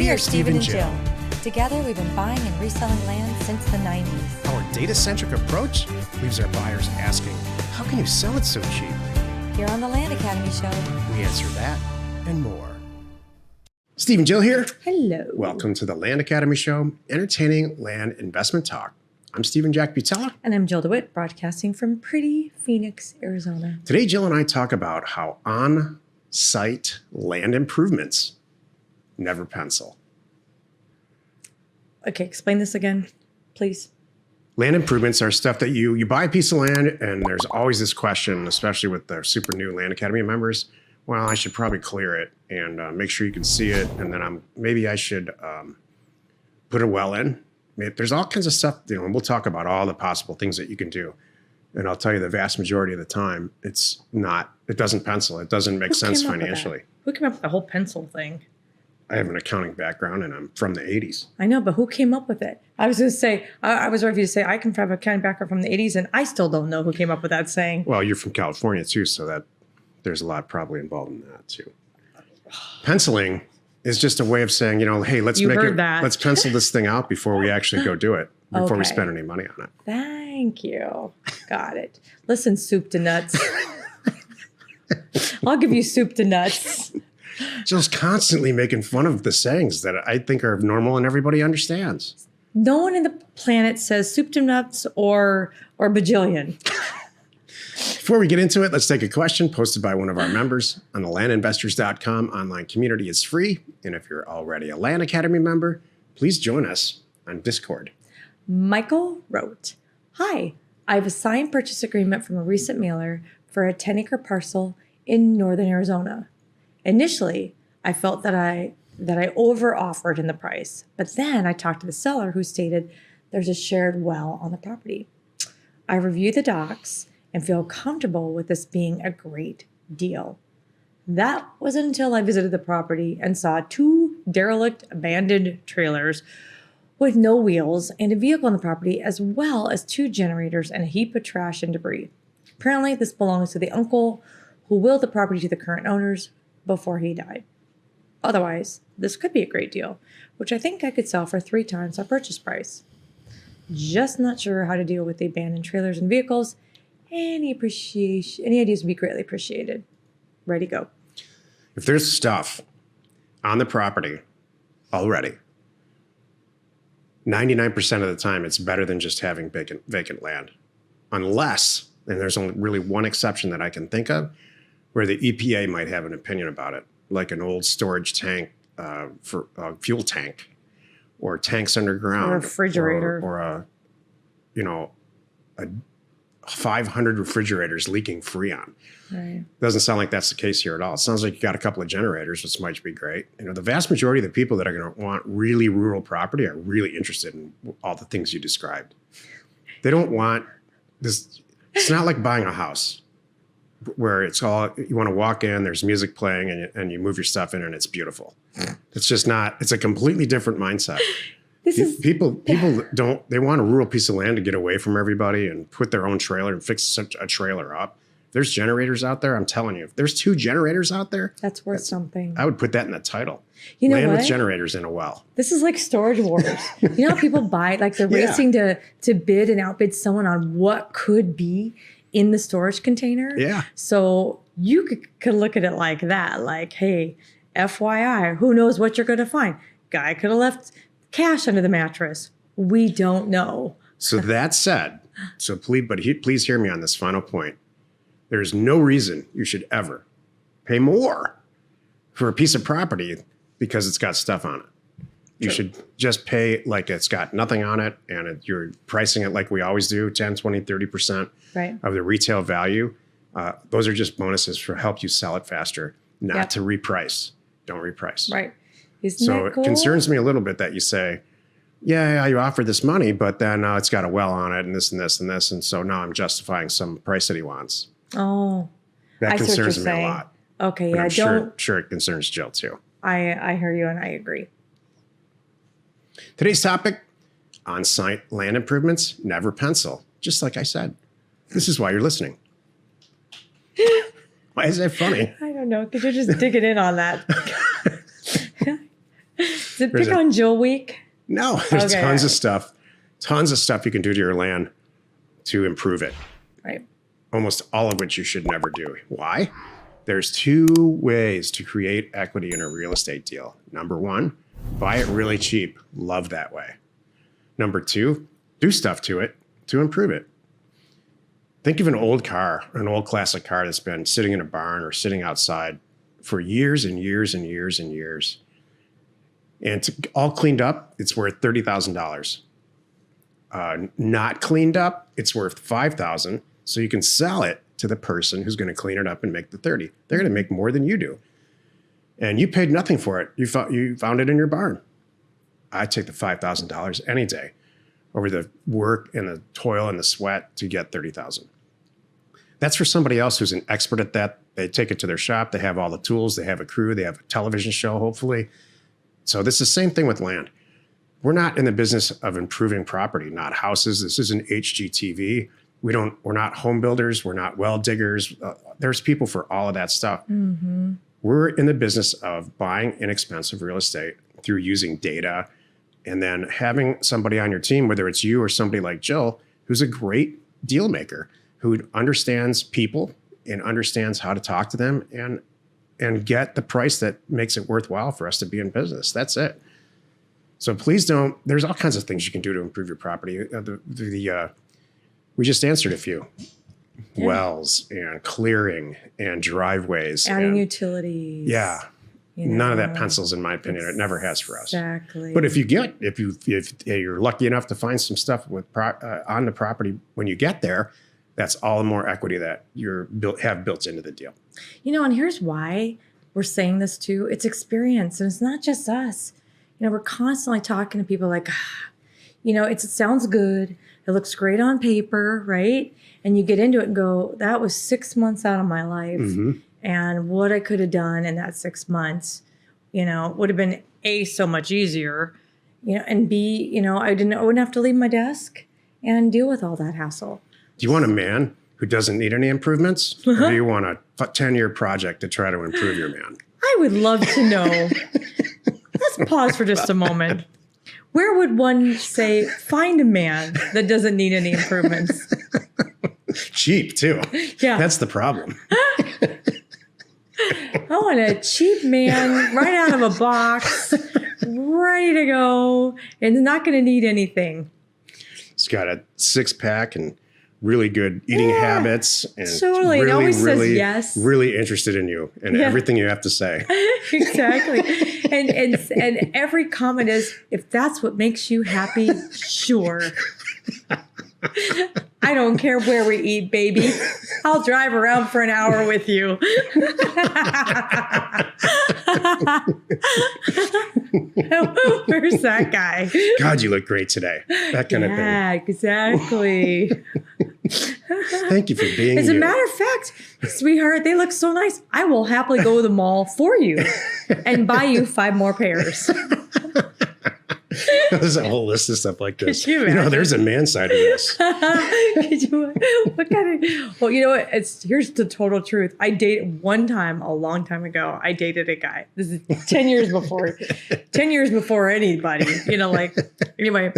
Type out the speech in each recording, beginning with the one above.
We are Steve and Jill. Together, we've been buying and reselling land since the 90s. Our data-centric approach leaves our buyers asking, how can you sell it so cheap? Here on the Land Academy Show, We answer that and more. Steve and Jill here. hello. Welcome to the Land Academy Show, entertaining land investment talk. I'm Stephen Jack Butella. And I'm Jill DeWitt, broadcasting from pretty Phoenix, Arizona. Today, Jill and I talk about how on-site land improvements never pencil. Okay, explain this again, please. Land improvements are stuff that you buy a piece of land, and there's always this question, especially with the super new Land Academy members. Well, I should probably clear it and make sure you can see it, and then maybe I should put a well in. There's all kinds of stuff, and we'll talk about all the possible things that you can do. And I'll tell you, the vast majority of the time, it doesn't pencil. It doesn't make sense financially. Who came up with the whole pencil thing? I have an accounting background, and I'm from the 80s. I know, but who came up with it? I was going to say, I was ready to say, I come from an accounting background from the 80s, and I still don't know who came up with that saying. Well, you're from California, too, so that there's a lot probably involved in that, too. Penciling is just a way of saying, hey, let's pencil this thing out before we actually go do it, before we spend any money on it. Thank you. Got it. Listen, soup to nuts. I'll give you soup to nuts. Jill's constantly making fun of the sayings that I think are normal and everybody understands. No one in the planet says soup to nuts or bajillion. Before we get into it, let's take a question posted by one of our members on the landinvestors.com online community. It's free. And if you're already a Land Academy member, please join us on Discord. Michael wrote, "Hi, I have a signed purchase agreement from a recent mailer for a 10-acre parcel in northern Arizona. Initially, I felt that I over-offered in the price, but then I talked to the seller who stated there's a shared well on the property. I reviewed the docs and feel comfortable with this being a great deal. That wasn't until I visited the property and saw 2 derelict abandoned trailers with no wheels and a vehicle on the property, as well as 2 generators and a heap of trash and debris. Apparently, this belongs to the uncle who willed the property to the current owners before he died. Otherwise, this could be a great deal, which I think I could sell for 3 times our purchase price. Just not sure how to deal with the abandoned trailers and vehicles. Any ideas would be greatly appreciated. Ready, go." If there's stuff on the property already, 99% of the time, it's better than just having vacant land. Unless, and there's only really one exception that I can think of, where the EPA might have an opinion about it, like an old storage tank for a fuel tank, or tanks underground, Or a refrigerator. or a 500 refrigerators leaking Freon. Right. Doesn't sound like that's the case here at all. It sounds like you got a couple of generators, which might be great. The vast majority of the people that are going to want really rural property are really interested in all the things you described. They don't want this. It's not like buying a house where it's all, you want to walk in, there's music playing, and you move your stuff in, and it's beautiful. It's just not. It's a completely different mindset. People don't. They want a rural piece of land to get away from everybody and put their own trailer and fix a trailer up. There's generators out there. I'm telling you, if there's 2 generators out there, That's worth something. I would put that in the title. You know Land what? with generators in a well. This is like Storage Wars. You know how people buy, like they're Yeah. racing to bid and outbid someone on what could be in the storage container? Yeah. So you could look at it like that, like, hey, FYI, who knows what you're going to find? Guy could have left cash under the mattress. We don't know. So that said, please hear me on this final point. There's no reason you should ever pay more for a piece of property because it's got stuff on it. You should just pay like it's got nothing on it, and you're pricing it like we always do, 10, 20, 30% Right. of the retail value. Those are just bonuses for help you sell it faster, not to reprice. Don't reprice. Right. Isn't So that cool? it concerns me a little bit that you say, yeah, you offered this money, but then it's got a well on it and this and this and this. And so now I'm justifying some price that he wants. Oh, That I see what you're concerns me a saying. lot. Okay, But yeah, I'm sure it concerns Jill too. I hear you and I agree. Today's topic, on-site land improvements, never pencil. Just like I said. This is why you're listening. Why is that funny? I don't know, because you're just digging in on that. Is it pick on Jill week? No, there's Okay. tons of stuff you can do to your land to improve it. Right. Almost all of which you should never do. Why? There's two ways to create equity in a real estate deal. Number one, buy it really cheap. Love that way. Number two, do stuff to it to improve it. Think of an old car, an old classic car that's been sitting in a barn or sitting outside for years and years and years and years. And all cleaned up, it's worth $30,000. Not cleaned up, it's worth $5,000. So you can sell it to the person who's going to clean it up and make the 30. They're going to make more than you do. And you paid nothing for it. You found it in your barn. I'd take the $5,000 any day over the work and the toil and the sweat to get $30,000. That's for somebody else who's an expert at that. They take it to their shop. They have all the tools. They have a crew. They have a television show, hopefully. So this is the same thing with land. We're not in the business of improving property, not houses. This isn't HGTV. We're not home builders. We're not well diggers. There's people for all of that stuff. Mm-hmm. We're in the business of buying inexpensive real estate through using data and then having somebody on your team, whether it's you or somebody like Jill, who's a great deal maker, who understands people and understands how to talk to them and get the price that makes it worthwhile for us to be in business. That's it. So please don't, there's all kinds of things you can do to improve your property. We just answered a few. Yeah. Wells and clearing and driveways. Adding utilities. Yeah. You know, none of that pencils, in my opinion. It never has for us. Exactly. But if you're lucky enough to find some stuff with on the property when you get there, that's all the more equity that have built into the deal. You know, and here's why we're saying this too. It's experience, and it's not just us. You know, we're constantly talking to people like, it sounds good. It looks great on paper, right? And you get into it and go, that was 6 months out of my life. Mm-hmm. And what I could have done in that 6 months, would have been A, so much easier, and B, I wouldn't have to leave my desk and deal with all that hassle. Do you want a man who doesn't need any improvements? Or do you want a 10-year project to try to improve your man? I would love to know. Let's pause for just a moment. Where would one say, find a man that doesn't need any improvements? Cheap, too. Yeah. That's the problem. I want a cheap man right out of a box, ready to go, and not going to need anything. He's got a six-pack and really good eating habits. And totally. Really, it always really, says yes. Really interested in you and everything you have to say. Exactly. And every comment is, if that's what makes you happy, sure. I don't care where we eat, baby. I'll drive around for an hour with you. Where's that guy? God, you look great today. That kind of thing. Yeah, exactly. Thank you for being As here. a matter of fact, sweetheart, they look so nice. I will happily go to the mall for you and buy you 5 more pairs. There's a whole list of stuff like this. Could you imagine? There's a man side of this. What kind of? Well, here's the total truth. I dated one time a long time ago. I dated a guy. This is 10 years before, 10 years before anybody. Anyway.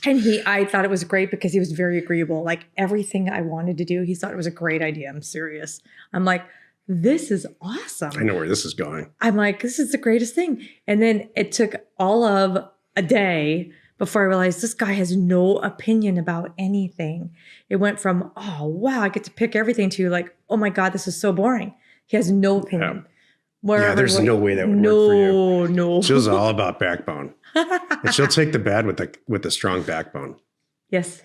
And I thought it was great because he was very agreeable. Like everything I wanted to do, he thought it was a great idea. I'm serious. I'm like, this is awesome. I know where this is going. I'm like, this is the greatest thing. And then it took all of a day before I realized this guy has no opinion about anything. It went from, oh, wow, I get to pick everything to like, oh my God, this is so boring. He has no opinion. There's no way that would work for you. No. Jill's all about backbone. And she'll take the bad with the strong backbone. Yes.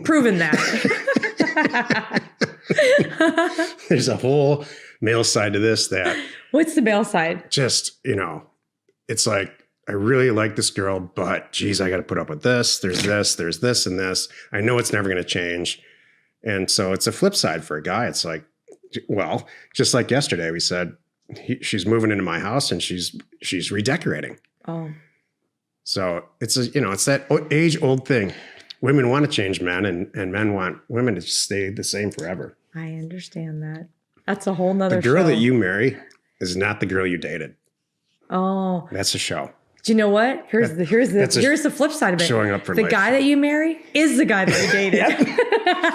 Proven that. There's a whole male side to this that. What's the male side? Just, it's like, I really like this girl, but geez, I got to put up with this. There's this and this. I know it's never going to change. And so it's a flip side for a guy. It's like, well, just like yesterday, we said, she's moving into my house and she's redecorating. Oh. So it's it's that age old thing. Women want to change men and men want women to stay the same forever. I understand that. That's a whole nother The girl show. that you marry is not the girl you dated. Oh, That's a show. do you know what? Here's the flip side of it. Showing up for the life. guy that you marry is the guy that you dated.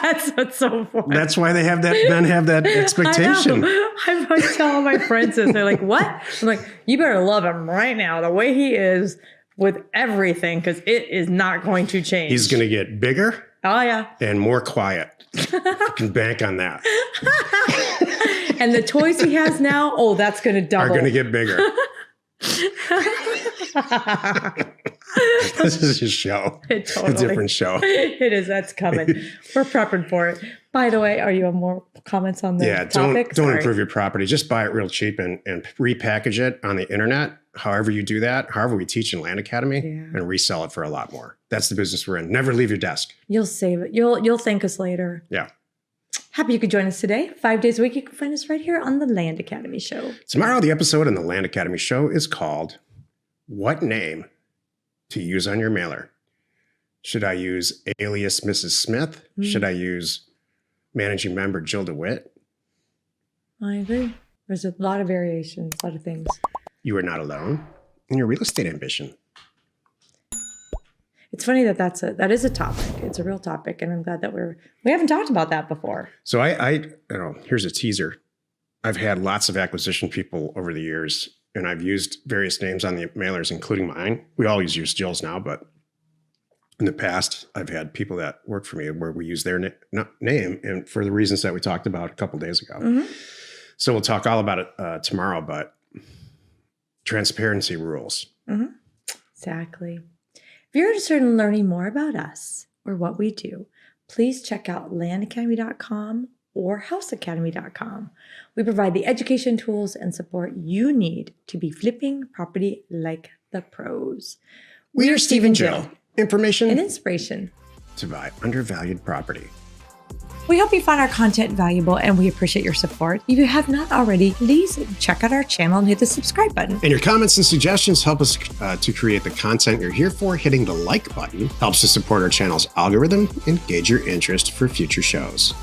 That's what's so funny. That's why men have that expectation. I always tell all my friends this. They're like, "What?" I'm like, "You better love him right now, the way he is, with everything, because it is not going to change." He's going to get bigger. Oh yeah, and more quiet. You can bank on that. and the toys he has now, oh, that's going to double. Are going to get bigger. This is a show. Totally. A different show. It is. That's coming. We're prepping for it. By the way, are you on more comments on the topic? Don't improve your property. Just buy it real cheap and repackage it on the internet. However you do that, however we teach in Land Academy, and resell it for a lot more. That's the business we're in. Never leave your desk. You'll save it. You'll thank us later. Yeah. Happy you could join us today. 5 days a week. You can find us right here on the Land Academy Show. Tomorrow, the episode on the Land Academy Show is called "What Name to Use on Your Mailer." Should I use alias Mrs. Smith? Should I use managing member Jill DeWitt? I agree. There's a lot of variations, a lot of things. You are not alone in your real estate ambition. It's funny that is a topic. It's a real topic, and I'm glad that we haven't talked about that before. So here's a teaser. I've had lots of acquisition people over the years, and I've used various names on the mailers, including mine. We always use Jill's now, but in the past, I've had people that work for me where we use their name, and for the reasons that we talked about a couple days ago. Mm-hmm. So we'll talk all about it tomorrow, but transparency rules. Mm-hmm. Exactly. If you're interested in learning more about us or what we do, please check out landacademy.com or houseacademy.com. We provide the education tools and support you need to be flipping property like the pros. We are Steve and Jill. Information and inspiration to buy undervalued property. We hope you find our content valuable, and we appreciate your support. If you have not already, please check out our channel and hit the subscribe button. And your comments and suggestions help us to create the content you're here for. Hitting the like button helps to support our channel's algorithm and gauge your interest for future shows.